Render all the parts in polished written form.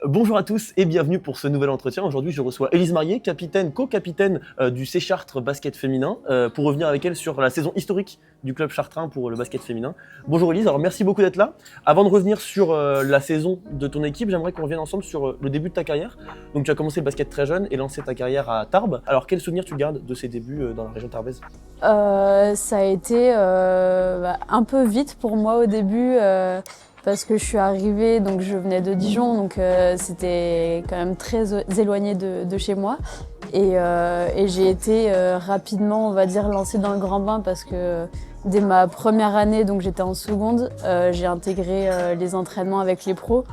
Bonjour à tous et bienvenue pour ce nouvel entretien. Aujourd'hui, je reçois Élise Marié, co-capitaine du C Chartres basket féminin, pour revenir avec elle sur la saison historique du club chartrain pour le basket féminin. Bonjour Élise, alors merci beaucoup d'être là. Avant de revenir sur la saison de ton équipe, j'aimerais qu'on revienne ensemble sur le début de ta carrière. Donc tu as commencé le basket très jeune et lancé ta carrière à Tarbes. Alors quel souvenir tu gardes de ces débuts dans la région tarbaise ? Ça a été un peu vite pour moi au début parce que je suis arrivée, donc je venais de Dijon, donc c'était quand même très éloigné de chez moi. Et j'ai été rapidement, on va dire, lancée dans le grand bain parce que dès ma première année, donc j'étais en seconde, j'ai intégré les entraînements avec les pros.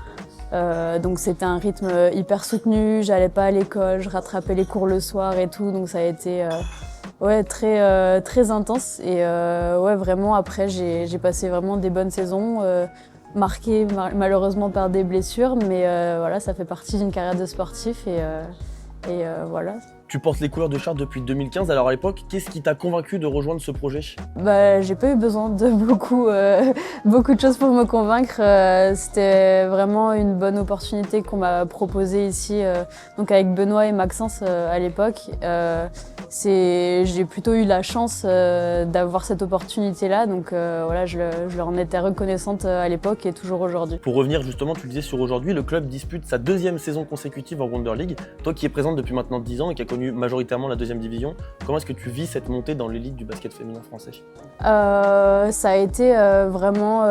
Donc c'était un rythme hyper soutenu, j'allais pas à l'école, je rattrapais les cours le soir et tout, donc ça a été très intense. Et vraiment après j'ai passé vraiment des bonnes saisons, marquées malheureusement par des blessures, mais voilà, ça fait partie d'une carrière de sportif et voilà. Tu portes les couleurs de Chartres depuis 2015, alors à l'époque, qu'est-ce qui t'a convaincu de rejoindre ce projet ? J'ai pas eu besoin de beaucoup de choses pour me convaincre. C'était vraiment une bonne opportunité qu'on m'a proposée ici, donc avec Benoît et Maxence à l'époque. J'ai plutôt eu la chance d'avoir cette opportunité-là, donc voilà, je leur en étais reconnaissante à l'époque et toujours aujourd'hui. Pour revenir justement, tu le disais sur aujourd'hui, le club dispute sa deuxième saison consécutive en Wonder League. Toi qui es présente depuis maintenant 10 ans et qui a connu majoritairement la deuxième division, comment est-ce que tu vis cette montée dans l'élite du basket féminin français ? Ça a été vraiment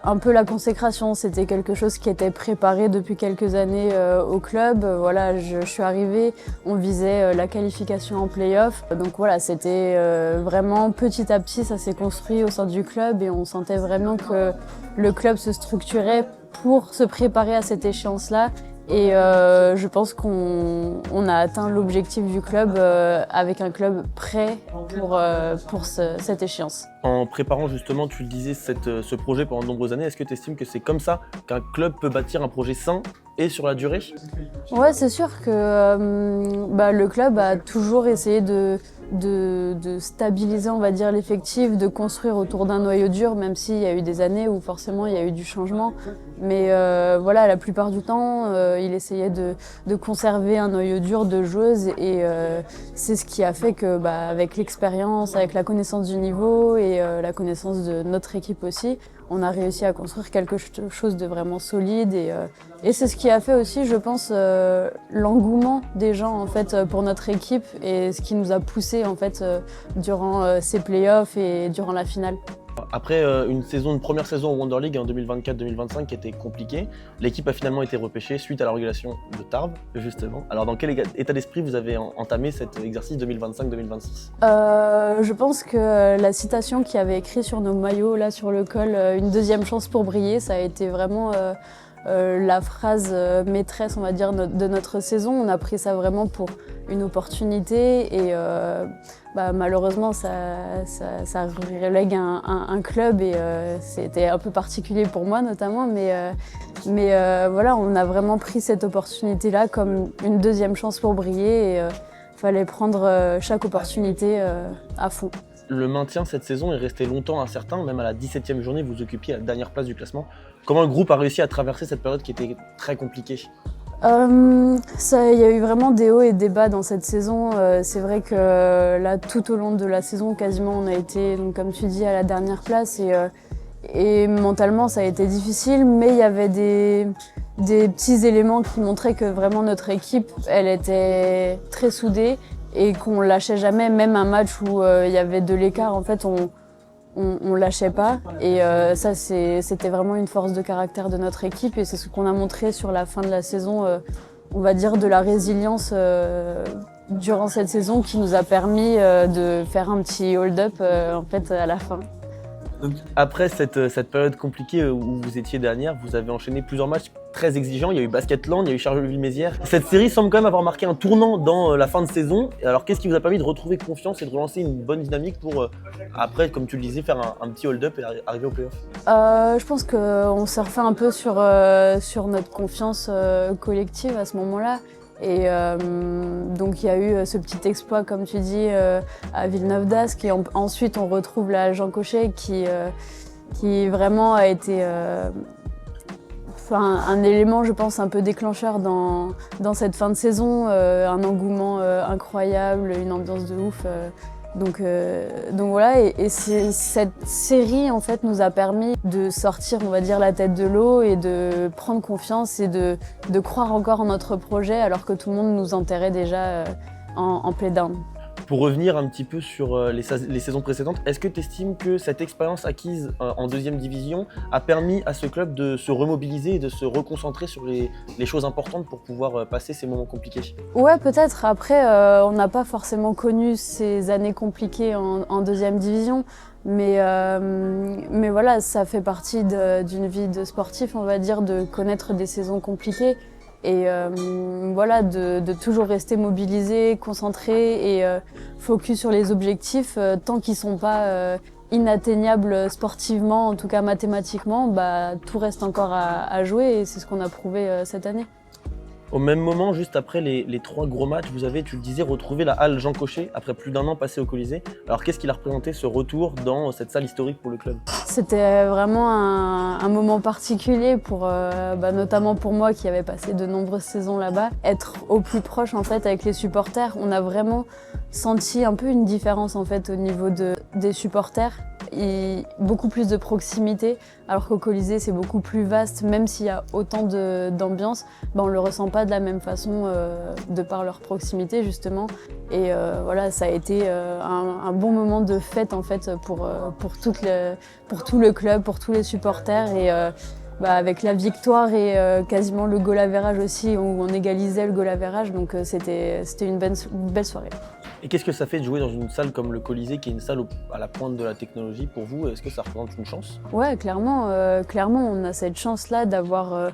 un peu la consécration. C'était quelque chose qui était préparé depuis quelques années au club. Voilà, je suis arrivée, on visait la qualification en play-off. Donc voilà, c'était vraiment petit à petit, ça s'est construit au sein du club et on sentait vraiment que le club se structurait pour se préparer à cette échéance-là. Et je pense qu'on a atteint l'objectif du club avec un club prêt pour cette échéance. En préparant justement, tu le disais, ce projet pendant de nombreuses années, est-ce que tu estimes que c'est comme ça qu'un club peut bâtir un projet sain et sur la durée ? Ouais, c'est sûr que le club a toujours essayé de stabiliser, on va dire, l'effectif, de construire autour d'un noyau dur, même s'il y a eu des années où forcément il y a eu du changement. Mais voilà, la plupart du temps, il essayait de conserver un noyau dur de joueuses et c'est ce qui a fait que, avec l'expérience, avec la connaissance du niveau et la connaissance de notre équipe aussi, on a réussi à construire quelque chose de vraiment solide et c'est ce qui a fait aussi, je pense, l'engouement des gens en fait pour notre équipe et ce qui nous a poussé en fait durant ces playoffs et durant la finale. Après une première saison en Wonder League en 2024-2025 qui était compliquée, l'équipe a finalement été repêchée suite à la régulation de Tarbes, justement. Alors dans quel état d'esprit vous avez entamé cet exercice 2025-2026 ? Je pense que la citation qu'il y avait écrit sur nos maillots, là sur le col, une deuxième chance pour briller, ça a été vraiment la phrase maîtresse, on va dire, de notre saison. On a pris ça vraiment pour une opportunité et malheureusement ça relègue un club et c'était un peu particulier pour moi notamment, mais voilà, on a vraiment pris cette opportunité-là comme une deuxième chance pour briller et fallait prendre chaque opportunité à fond. Le maintien cette saison est resté longtemps incertain, même à la 17e journée, vous occupiez la dernière place du classement. Comment le groupe a réussi à traverser cette période qui était très compliquée ? Il y a eu vraiment des hauts et des bas dans cette saison. C'est vrai que là, tout au long de la saison, quasiment, on a été, donc, comme tu dis, à la dernière place et mentalement, ça a été difficile, mais il y avait des petits éléments qui montraient que vraiment notre équipe, elle était très soudée et qu'on lâchait jamais, même un match où il y avait de l'écart, en fait, on lâchait pas. Et ça, c'était vraiment une force de caractère de notre équipe et c'est ce qu'on a montré sur la fin de la saison, on va dire de la résilience durant cette saison qui nous a permis de faire un petit hold-up en fait à la fin. Donc, après cette période compliquée où vous étiez dernière, vous avez enchaîné plusieurs matchs très exigeants. Il y a eu Basketland, il y a eu Charleville-Mézières. Cette série semble quand même avoir marqué un tournant dans la fin de saison. Alors qu'est-ce qui vous a permis de retrouver confiance et de relancer une bonne dynamique pour, après, comme tu le disais, faire un petit hold-up et arriver au play-off ? Je pense qu'on surfait un peu sur notre confiance collective à ce moment-là. Et donc il y a eu ce petit exploit, comme tu dis, à Villeneuve-d'Ascq. Et ensuite, on retrouve la Jean Cochet qui vraiment a été un élément, je pense, un peu déclencheur dans cette fin de saison, un engouement incroyable, une ambiance de ouf. Donc voilà, et cette série en fait nous a permis de sortir, on va dire, la tête de l'eau et de prendre confiance et de croire encore en notre projet alors que tout le monde nous enterrait déjà en play-down. Pour revenir un petit peu sur les saisons précédentes, est-ce que tu estimes que cette expérience acquise en deuxième division a permis à ce club de se remobiliser et de se reconcentrer sur les choses importantes pour pouvoir passer ces moments compliqués? Ouais, peut-être. Après, on n'a pas forcément connu ces années compliquées en deuxième division, mais voilà, ça fait partie d'une vie de sportif, on va dire, de connaître des saisons compliquées. Et voilà, de toujours rester mobilisé, concentré et focus sur les objectifs tant qu'ils ne sont pas inatteignables sportivement, en tout cas mathématiquement, bah, tout reste encore à jouer et c'est ce qu'on a prouvé cette année. Au même moment, juste après les 3 gros matchs, vous avez, tu le disais, retrouvé la halle Jean Cochet après plus d'1 an passé au Colisée. Alors qu'est-ce qu'il a représenté ce retour dans cette salle historique pour le club? C'était vraiment un moment particulier pour, notamment pour moi qui avais passé de nombreuses saisons là-bas. Être au plus proche en fait avec les supporters, on a vraiment senti un peu une différence en fait au niveau des supporters. Et beaucoup plus de proximité, alors qu'au Colisée c'est beaucoup plus vaste, même s'il y a autant d'ambiance, on ne le ressent pas de la même façon de par leur proximité justement. Et voilà, ça a été un bon moment de fête en fait pour tout le club, pour tous les supporters. Et avec la victoire et quasiment le goal average aussi, où on égalisait le goal average, donc c'était une belle soirée. Et qu'est-ce que ça fait de jouer dans une salle comme le Colisée, qui est une salle à la pointe de la technologie pour vous? Est-ce que ça représente une chance? Ouais, clairement, on a cette chance-là d'avoir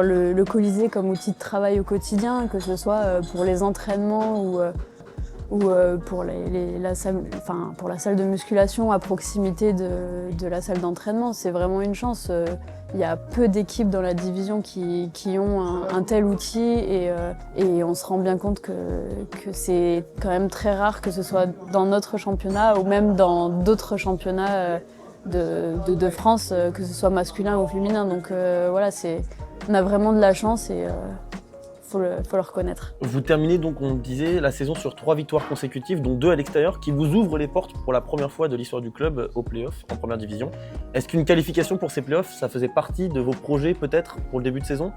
le Colisée comme outil de travail au quotidien, que ce soit pour les entraînements ou pour la salle de musculation à proximité de la salle d'entraînement. C'est vraiment une chance. Il y a peu d'équipes dans la division qui ont un tel outil et on se rend bien compte que c'est quand même très rare, que ce soit dans notre championnat ou même dans d'autres championnats de France, que ce soit masculin ou féminin. Donc voilà, on a vraiment de la chance et faut le reconnaître. Vous terminez donc, on disait, la saison sur 3 victoires consécutives, dont 2 à l'extérieur, qui vous ouvrent les portes pour la première fois de l'histoire du club aux playoffs en première division. Est-ce qu'une qualification pour ces playoffs, ça faisait partie de vos projets peut-être pour le début de saison?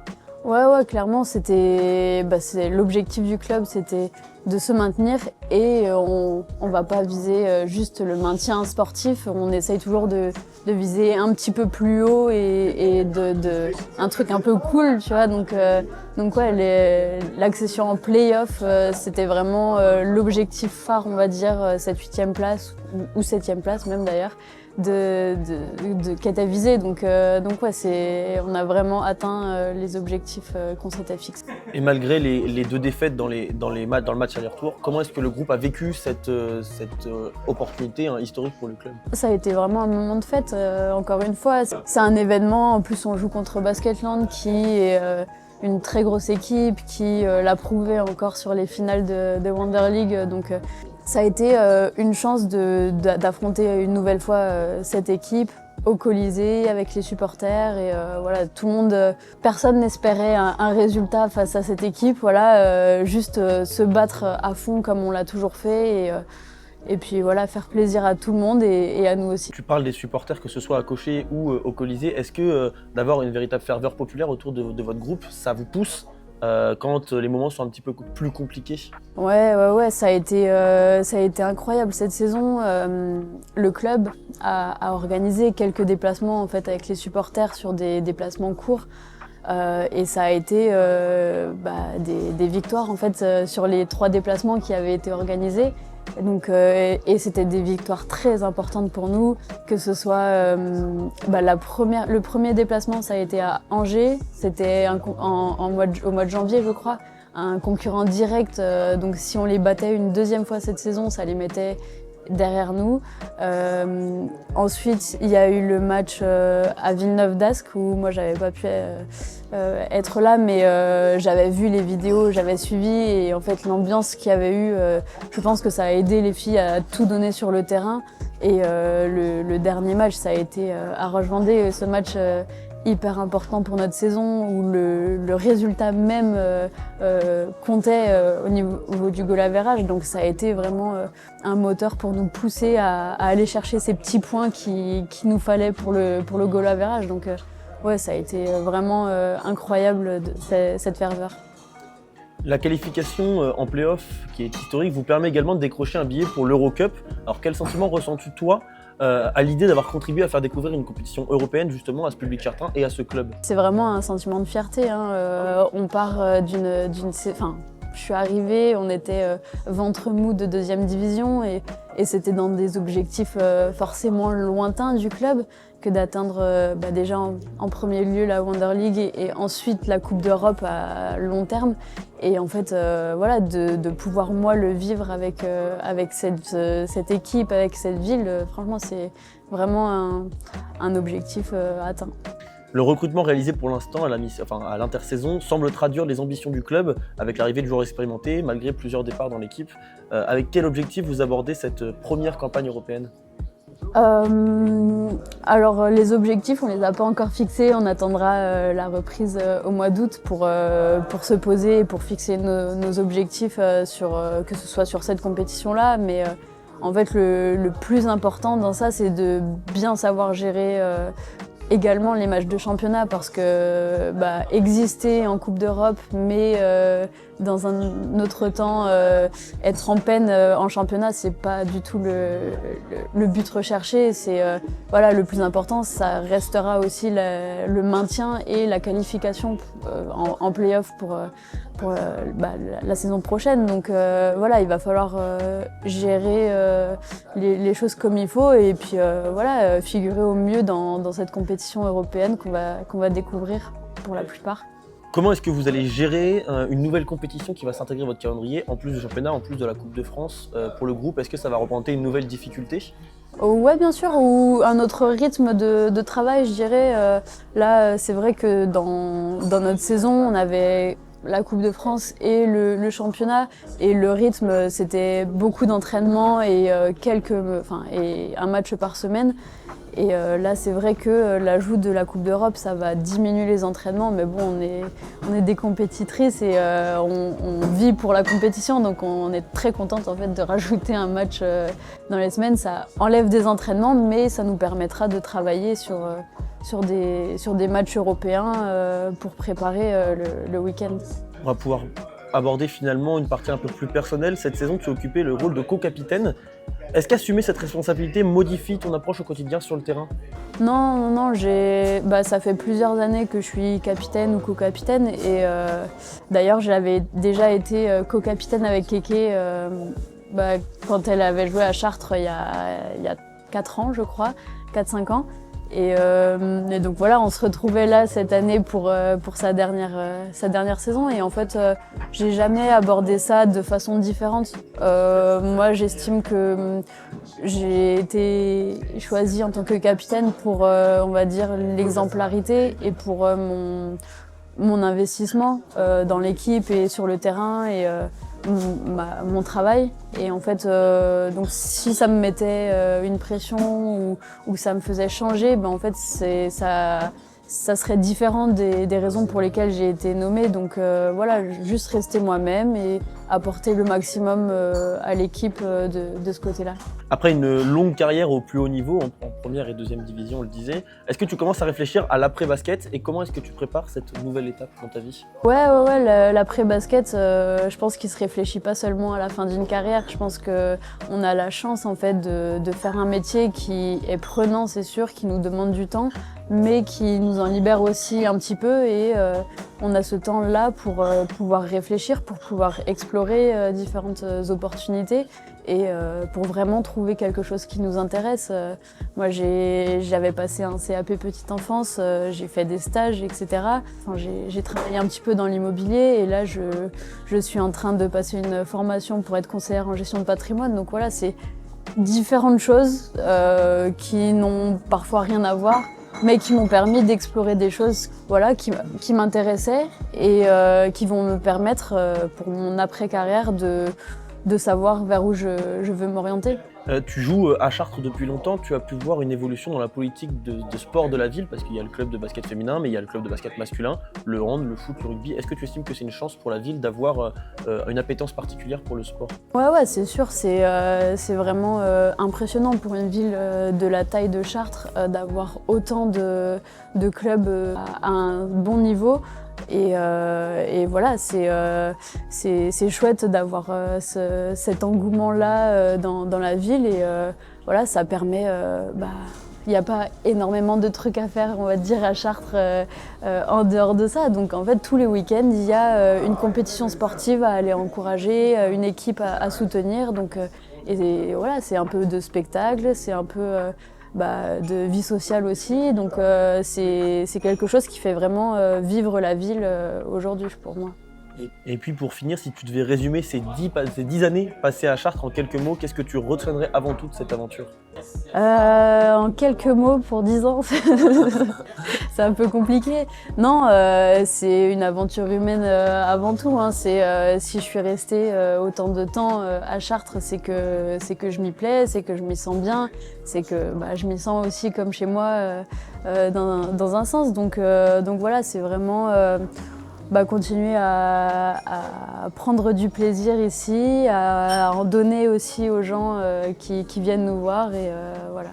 Ouais, clairement, c'est l'objectif du club, c'était de se maintenir et on va pas viser juste le maintien sportif, on essaye toujours de viser un petit peu plus haut et un truc un peu cool, tu vois. Donc ouais, l'accession en play-off, c'était vraiment l'objectif phare, on va dire, cette 8e place ou 7e place même d'ailleurs. Qu'est à viser. Donc ouais, on a vraiment atteint les objectifs qu'on s'était fixés. Et malgré les 2 défaites dans le match aller-retour, comment est-ce que le groupe a vécu cette opportunité historique pour le club? Ça a été vraiment un moment de fête, encore une fois. C'est un événement, en plus on joue contre Basketland qui est une très grosse équipe, qui l'a prouvé encore sur les finales de Wonder League. Donc ça a été une chance d'affronter une nouvelle fois cette équipe au Colisée avec les supporters et voilà, tout le monde, personne n'espérait un résultat face à cette équipe. Voilà, juste se battre à fond comme on l'a toujours fait et puis voilà, faire plaisir à tout le monde et à nous aussi. Tu parles des supporters, que ce soit à Cochet ou au Colisée. Est-ce que d'avoir une véritable ferveur populaire autour de votre groupe, ça vous pousse quand les moments sont un petit peu plus compliqués? Ouais, ça a été incroyable cette saison. Le club a organisé quelques déplacements en fait avec les supporters sur des déplacements courts. Et ça a été des victoires en fait sur les 3 déplacements qui avaient été organisés. Donc, et c'était des victoires très importantes pour nous, que ce soit le premier déplacement, ça a été à Angers, c'était au mois de janvier je crois, un concurrent direct, donc si on les battait une 2e fois cette saison, ça les mettait derrière nous. Ensuite, il y a eu le match à Villeneuve-d'Ascq où moi j'avais pas pu être là, mais j'avais vu les vidéos, j'avais suivi et en fait l'ambiance qu'il y avait eu, je pense que ça a aidé les filles à tout donner sur le terrain. Et le dernier match, ça a été à Roche-Vendée. Ce match hyper important pour notre saison, où le résultat même comptait au niveau du goal average. Donc ça a été vraiment un moteur pour nous pousser à aller chercher ces petits points qui nous fallait pour le goal average. Donc ouais, ça a été vraiment incroyable cette ferveur. La qualification en play-off, qui est historique, vous permet également de décrocher un billet pour l'Eurocup. Alors quel sentiment ressens-tu toi à l'idée d'avoir contribué à faire découvrir une compétition européenne justement à ce public chartrain et à ce club? C'est vraiment un sentiment de fierté, hein. On part enfin, je suis arrivée, on était ventre mou de 2e division et c'était dans des objectifs forcément lointains du club que d'atteindre déjà en premier lieu la Wonder League et ensuite la Coupe d'Europe à long terme. Et en fait, voilà, de pouvoir moi le vivre avec cette équipe, avec cette ville, franchement c'est vraiment un objectif atteint. Le recrutement réalisé pour l'instant à l'intersaison semble traduire les ambitions du club avec l'arrivée de joueurs expérimentés malgré plusieurs départs dans l'équipe. Avec quel objectif vous abordez cette première campagne européenne ? Alors les objectifs, on les a pas encore fixés. On attendra la reprise au mois d'août pour se poser et pour fixer nos objectifs que ce soit sur cette compétition-là. Mais en fait, le plus important dans ça, c'est de bien savoir gérer également les matchs de championnat parce que exister en Coupe d'Europe mais dans un autre temps être en peine en championnat, c'est pas du tout le but recherché. C'est voilà, le plus important, ça restera aussi le maintien et la qualification en play-off pour la saison prochaine. Donc voilà, il va falloir gérer les choses comme il faut et puis voilà, figurer au mieux dans cette compétition européenne qu'on va découvrir pour la plupart. Comment est-ce que vous allez gérer une nouvelle compétition qui va s'intégrer à votre calendrier, en plus du championnat, en plus de la Coupe de France pour le groupe? Est-ce que ça va représenter une nouvelle difficulté? Ouais, bien sûr, ou un autre rythme de travail, je dirais. Là, c'est vrai que dans notre saison, on avait la Coupe de France et le championnat, et le rythme, c'était beaucoup d'entraînement et et un match par semaine. Et là, c'est vrai que l'ajout de la Coupe d'Europe, ça va diminuer les entraînements, mais bon, on est des compétitrices et on vit pour la compétition, donc on est très contente en fait de rajouter un match dans les semaines. Ça enlève des entraînements, mais ça nous permettra de travailler sur des matchs européens pour préparer le week-end. On va pouvoir aborder finalement une partie un peu plus personnelle. Cette saison, tu as occupé le rôle de co-capitaine. Est-ce qu'assumer cette responsabilité modifie ton approche au quotidien sur le terrain? Non, ça fait plusieurs années que je suis capitaine ou co-capitaine et d'ailleurs j'avais déjà été co-capitaine avec Kéké quand elle avait joué à Chartres il y a 4 ans je crois, 4-5 ans. Et donc voilà, on se retrouvait là cette année pour sa dernière saison et en fait j'ai jamais abordé ça de façon différente. Moi j'estime que j'ai été choisie en tant que capitaine pour on va dire l'exemplarité et pour mon investissement dans l'équipe et sur le terrain et mon travail. Et en fait, donc si ça me mettait une pression ou ça me faisait changer, en fait ça serait différent des raisons pour lesquelles j'ai été nommée. Donc voilà, juste rester moi-même et apporter le maximum à l'équipe de ce côté-là. Après une longue carrière au plus haut niveau, en première et deuxième division, on le disait, est-ce que tu commences à réfléchir à l'après-basket et comment est-ce que tu prépares cette nouvelle étape dans ta vie? Ouais, l'après-basket, je pense qu'il se réfléchit pas seulement à la fin d'une carrière. Je pense qu'on a la chance en fait de faire un métier qui est prenant, c'est sûr, qui nous demande du temps, mais qui nous en libère aussi un petit peu et on a ce temps-là pour pouvoir réfléchir, pour pouvoir explorer différentes opportunités et pour vraiment trouver quelque chose qui nous intéresse. Moi, j'avais passé un CAP petite enfance, j'ai fait des stages, etc. Enfin, j'ai travaillé un petit peu dans l'immobilier et là, je suis en train de passer une formation pour être conseillère en gestion de patrimoine. Donc voilà, c'est différentes choses qui n'ont parfois rien à voir, mais qui m'ont permis d'explorer des choses qui m'intéressaient et qui vont me permettre pour mon après-carrière de savoir vers où je veux m'orienter. Tu joues à Chartres depuis longtemps, tu as pu voir une évolution dans la politique de sport de la ville, parce qu'il y a le club de basket féminin, mais il y a le club de basket masculin, le hand, le foot, le rugby. Est-ce que tu estimes que c'est une chance pour la ville d'avoir une appétence particulière pour le sport? Ouais, c'est sûr, c'est vraiment impressionnant pour une ville de la taille de Chartres d'avoir autant de clubs à un bon niveau. Et voilà, c'est chouette d'avoir cet engouement-là dans la ville. Et voilà, ça permet... il n'y a pas énormément de trucs à faire, on va dire, à Chartres en dehors de ça. Donc en fait, tous les week-ends, il y a une compétition sportive à aller encourager, une équipe à soutenir. Donc, et voilà, c'est un peu de spectacle, c'est un peu de vie sociale aussi. Donc c'est quelque chose qui fait vraiment vivre la ville aujourd'hui pour moi. Et puis pour finir, si tu devais résumer ces 10 années passées à Chartres en quelques mots, qu'est-ce que tu retiendrais avant tout de cette aventure? En quelques mots pour 10 ans, c'est un peu compliqué. Non, c'est une aventure humaine avant tout. Hein. Si je suis restée autant de temps à Chartres, c'est que je m'y plais, c'est que je m'y sens bien, c'est que je m'y sens aussi comme chez moi dans un sens. Donc voilà, c'est vraiment... continuer à prendre du plaisir ici, à en donner aussi aux gens qui viennent nous voir et voilà.